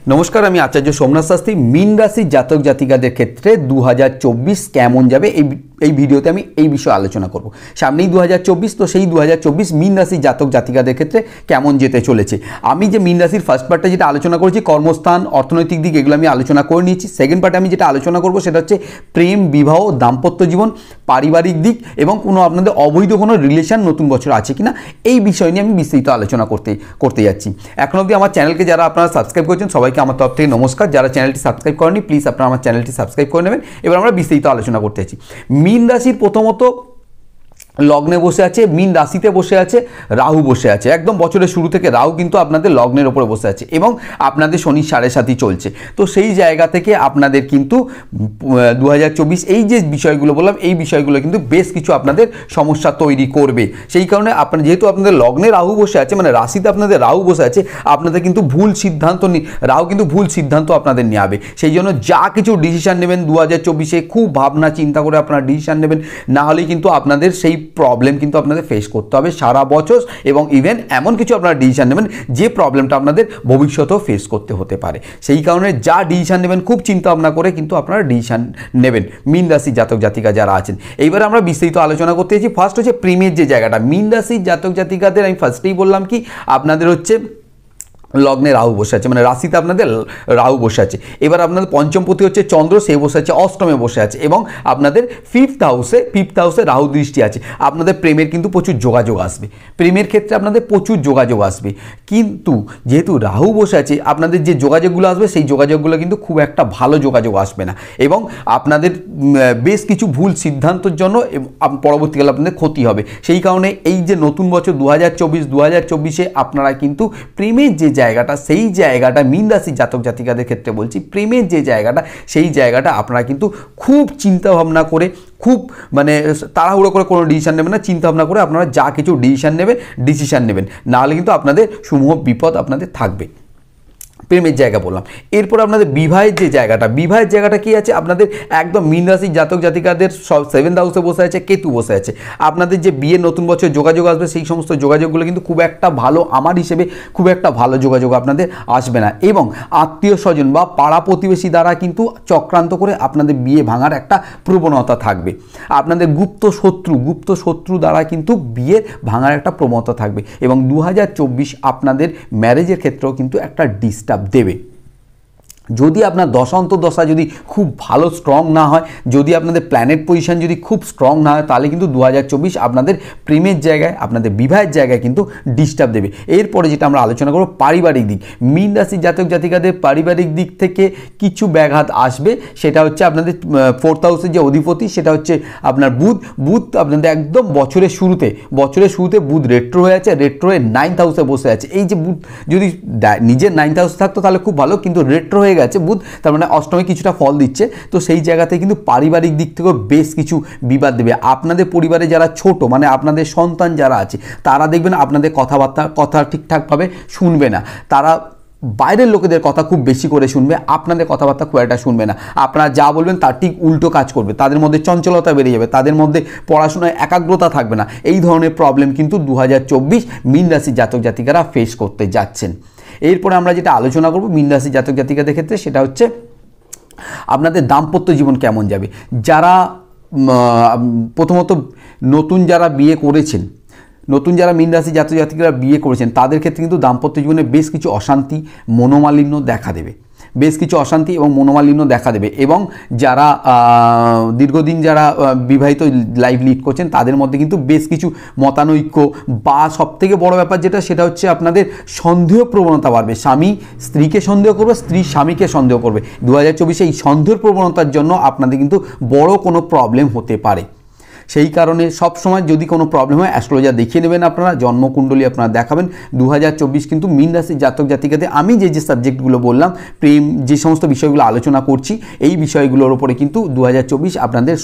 নমস্কার, আমি আচার্য সোমনাথ শাস্ত্রী। মীন রাশির জাতক জাতিকাদের ক্ষেত্রে 2024 কেমন যাবে এই ভিডিওতে আমি এই বিষয়ে আলোচনা করব। সামনেই 2024, তো সেই 2024 মীন রাশির জাতক জাতিকাদের ক্ষেত্রে কেমন যেতে চলেছে। আমি যে মীন রাশির ফার্স্ট পার্টে যেটা আলোচনা করেছি, কর্মস্থান, অর্থনৈতিক দিক, এগুলো আমি আলোচনা করে নিয়েছি। সেকেন্ড পার্টে আমি যেটা আলোচনা করব সেটা হচ্ছে প্রেম, বিবাহ, দাম্পত্য জীবন, পারিবারিক দিক এবং কোনো আপনাদের অবৈধ কোনো রিলেশন নতুন বছর আছে কিনা, এই বিষয় নিয়ে আমি বিস্তারিত আলোচনা করতে যাচ্ছি। এখন অবধি আমার চ্যানেলকে যারা আপনারা সাবস্ক্রাইব করেছেন সবাইকে আমার তরফ থেকে নমস্কার। যারা চ্যানেলটি সাবস্ক্রাইব করেনি প্লিজ আপনারা আমার চ্যানেলটি সাবস্ক্রাইব করে নেবেন। এবার আমরা বিস্তারিত আলোচনা করতে যাচ্ছি। মীন রাশির প্রথমত লগ্নে বসে আছে, মীন রাশিতে বসে আছে রাহু বসে আছে। একদম বছরের শুরু থেকে রাহু কিন্তু আপনাদের লগ্নের ওপরে বসে আছে এবং আপনাদের শনি 7.5 চলছে। তো সেই জায়গা থেকে আপনাদের কিন্তু 2024 এই যে বিষয়গুলো বললাম, এই বিষয়গুলো কিন্তু বেশ কিছু আপনাদের সমস্যা তৈরি করবে। সেই কারণে যেহেতু আপনাদের লগ্নে রাহু বসে আছে, মানে রাশিতে আপনাদের রাহু বসে আছে, আপনাদের কিন্তু ভুল সিদ্ধান্ত রাহু কিন্তু ভুল সিদ্ধান্ত আপনাদের নেবে। সেই জন্য যা কিছু ডিসিশান নেবেন 2024-এ খুব ভাবনা চিন্তা করে আপনারা ডিসিশান নেবেন, না হলে কিন্তু আপনাদের সেই প্রবলেম কিন্তু আপনাদের ফেস করতে হবে সারা বছর। এবং ইভেন এমন কিছু আপনারা ডিসিশন নেবেন যে প্রবলেমটা আপনাদের ভবিষ্যতেও ফেস করতে হতে পারে। সেই কারণে যা ডিসিশন নেবেন খুব চিন্তা ভাবনা করে কিন্তু আপনারা ডিসিশন নেবেন, মীন রাশির জাতক জাতিকা যারা আছেন। এইবার আমরা বিস্তারিত আলোচনা করতে চাইছি। ফার্স্ট হচ্ছে প্রেমের যে জায়গাটা। মীন রাশির জাতক জাতিকাদের আমি ফার্স্টেই বললাম কি আপনাদের হচ্ছে লগ্নে রাহু বসে আছে, মানে রাশিতে আপনাদের রাহু বসে আছে। এবার আপনাদের পঞ্চমপতি হচ্ছে চন্দ্র, সে বসে আছে অষ্টমে বসে আছে এবং আপনাদের ফিফথ হাউসে রাহু দৃষ্টি আছে। আপনাদের প্রেমের কিন্তু প্রচুর যোগাযোগ আসবে, প্রেমের ক্ষেত্রে আপনাদের প্রচুর যোগাযোগ আসবে। কিন্তু যেহেতু রাহু বসে আছে, আপনাদের যে যোগাযোগগুলো আসবে সেই যোগাযোগগুলো কিন্তু খুব একটা ভালো যোগাযোগ আসবে না এবং আপনাদের বেশ কিছু ভুল সিদ্ধান্তের জন্য পরবর্তীকালে আপনাদের ক্ষতি হবে। সেই কারণে এই যে নতুন বছর 2024-এ আপনারা কিন্তু প্রেমের যে জায়গাটা, সেই জায়গাটা মীন রাশির জাতক জাতিকাদের ক্ষেত্রে বলছি, প্রেমের যে জায়গাটা, সেই জায়গাটা আপনারা কিন্তু খুব চিন্তা ভাবনা করে, খুব মানে তাড়াহুড়ো করে কোনো ডিসিশন নেবেন না। চিন্তা ভাবনা করে আপনারা যা কিছু ডিসিশন নেবেন, নাহলে কিন্তু আপনাদের সমূহ বিপদ আপনাদের থাকবে। প্রেমের জায়গা বললাম। এরপর আপনাদের বিবাহের জায়গাটা কি আছে, আপনাদের একদম মীন রাশির জাতক জাতিকাদের সব 7th হাউসে বসে আছে, কেতু বসে আছে। আপনাদের যে বিয়ের নতুন বছর যোগাযোগ আসবে, সেই সমস্ত যোগাযোগগুলো কিন্তু খুব একটা ভালো, আমার হিসেবে খুব একটা ভালো যোগাযোগ আপনাদের আসবে না। এবং আত্মীয় স্বজন বা পাড়া প্রতিবেশী দ্বারা কিন্তু চক্রান্ত করে আপনাদের বিয়ে ভাঙার একটা প্রবণতা থাকবে। আপনাদের গুপ্ত শত্রু দ্বারা কিন্তু বিয়ে ভাঙার একটা প্রবণতা থাকবে। এবং 2024 আপনাদের ম্যারেজের ক্ষেত্রেও কিন্তু একটা ডিস্টার্ব দেবে। যদি আপনার দশা অন্তর্দশা যদি খুব ভালো স্ট্রং না হয়, যদি আপনাদের প্ল্যানেট পজিশন যদি খুব স্ট্রং না হয়, তাহলে কিন্তু 2024 আপনাদের প্রেমের জায়গায়, আপনাদের বিবাহের জায়গায় কিন্তু ডিস্টার্ব দেবে। এরপরে যেটা আমরা আলোচনা করব পারিবারিক দিক। মীন রাশির জাতক জাতিকাদের পারিবারিক দিক থেকে কিছু ব্যাঘাত আসবে। সেটা হচ্ছে আপনাদের 4th হাউসের যে অধিপতি সেটা হচ্ছে আপনার বুধ আপনাদের একদম বছরের শুরুতে বুধ রেট্রো হয়ে আছে, রেট্রো হয়ে 9th হাউসে বসে আছে। এই যে বুধ যদি নিজের 9th হাউসে থাকতো তাহলে খুব ভালো, কিন্তু রেট্রো হয়ে গেছে বুধ, তার মানে অষ্টমে কিছুটা ফল দিচ্ছে। তো সেই জায়গাতে কিন্তু পারিবারিক দিক থেকেও বেশ কিছু বিবাদ দেবে। আপনাদের পরিবারে যারা ছোট, মানে আপনাদের সন্তান যারা আছে, তারা দেখবেন আপনাদের কথা ঠিকঠাকভাবে শুনবে না। তারা বাইরের লোকেদের কথা খুব বেশি করে শুনবে, আপনাদের কথাবার্তা খুব একটা শুনবে না। আপনারা যা বলবেন তার ঠিক উল্টো কাজ করবে। তাদের মধ্যে চঞ্চলতা বেড়ে যাবে, তাদের মধ্যে পড়াশোনায় একাগ্রতা থাকবে না। এই ধরনের প্রবলেম কিন্তু 2024 মীন রাশির জাতক জাতিকারা ফেস করতে যাচ্ছেন। এরপরে আমরা যেটা আলোচনা করব মীন রাশির জাতক জাতিকাদের ক্ষেত্রে, সেটা হচ্ছে আপনাদের দাম্পত্য জীবন কেমন যাবে। যারা প্রথমত নতুন যারা মীন রাশির জাতক জাতিকারা বিয়ে করেছেন, তাদের ক্ষেত্রে কিন্তু দাম্পত্য জীবনে বেশ কিছু অশান্তি, মনোমালিন্য দেখা দেবে। এবং যারা দীর্ঘদিন যারা বিবাহিত লাইফ লিড করছেন, তাদের মধ্যে কিন্তু বেশ কিছু মতানৈক্য বা সবথেকে বড় ব্যাপার সেটা হচ্ছে আপনাদের সন্দেহ প্রবণতা বাড়বে। স্বামী স্ত্রীকে সন্দেহ করবে, স্ত্রী স্বামীকে সন্দেহ করবে। 2024 এই সন্দেহের প্রবণতার জন্য আপনাদের কিন্তু বড় কোনো প্রবলেম হতে পারে। সেই কারণে সবসময় যদি কোনো প্রবলেম হয় অ্যাস্ট্রোলজার দেখিয়ে নেবেন, আপনারা জন্মকুণ্ডলী আপনারা দেখাবেন। 2024 কিন্তু মীন রাশির জাতক জাতিকাদের আমি যে সাবজেক্টগুলো বললাম, প্রেম, যে সমস্ত বিষয়গুলো আলোচনা করছি, এই বিষয়গুলোর উপরে কিন্তু 2024 আপনাদের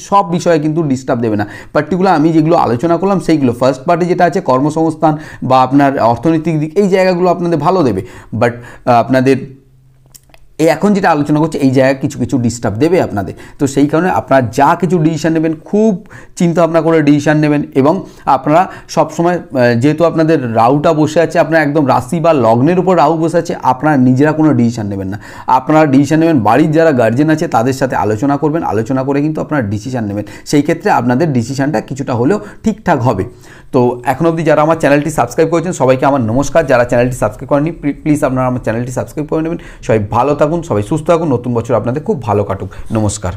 সব বিষয়ে কিন্তু ডিস্টার্ব দেবে না। পার্টিকুলার আমি যেগুলো আলোচনা করলাম সেইগুলো ফার্স্ট পার্টে যেটা আছে কর্মসংস্থান বা আপনার অর্থনৈতিক দিক, এই জায়গাগুলো আপনাদের ভালো দেবে। বাট আপনাদের এখন যেটা আলোচনা করছি এই জায়গায় কিছু কিছু ডিস্টার্ব দেবে আপনাদের। তো সেই কারণে আপনারা যা কিছু ডিসিশান নেবেন খুব চিন্তা ভাবনা করে ডিসিশান নেবেন, এবং আপনারা সবসময় যেহেতু আপনাদের রাহুটা বসে আছে, আপনার একদম রাশি বা লগ্নের উপর রাহু বসে আছে, আপনারা নিজেরা কোনো ডিসিশান নেবেন না। আপনারা ডিসিশান নেবেন বাড়ির যারা গার্জেন আছে তাদের সাথে আলোচনা করবেন, আলোচনা করে কিন্তু আপনারা ডিসিশান নেবেন। সেই ক্ষেত্রে আপনাদের ডিসিশানটা কিছুটা হলেও ঠিকঠাক হবে। তো এখন অবধি যারা আমার চ্যানেলটি সাবস্ক্রাইব করেছেন সবাইকে আমার নমস্কার। যারা চ্যানেলটি সাবস্ক্রাইব করেননি প্লিজ আপনারা আমার চ্যানেলটি সাবস্ক্রাইব করে নেবেন। সবাই ভালো থাকুন, সবাই সুস্থ থাকুন, নতুন বছর আপনাদের খুব ভালো কাটুক। নমস্কার।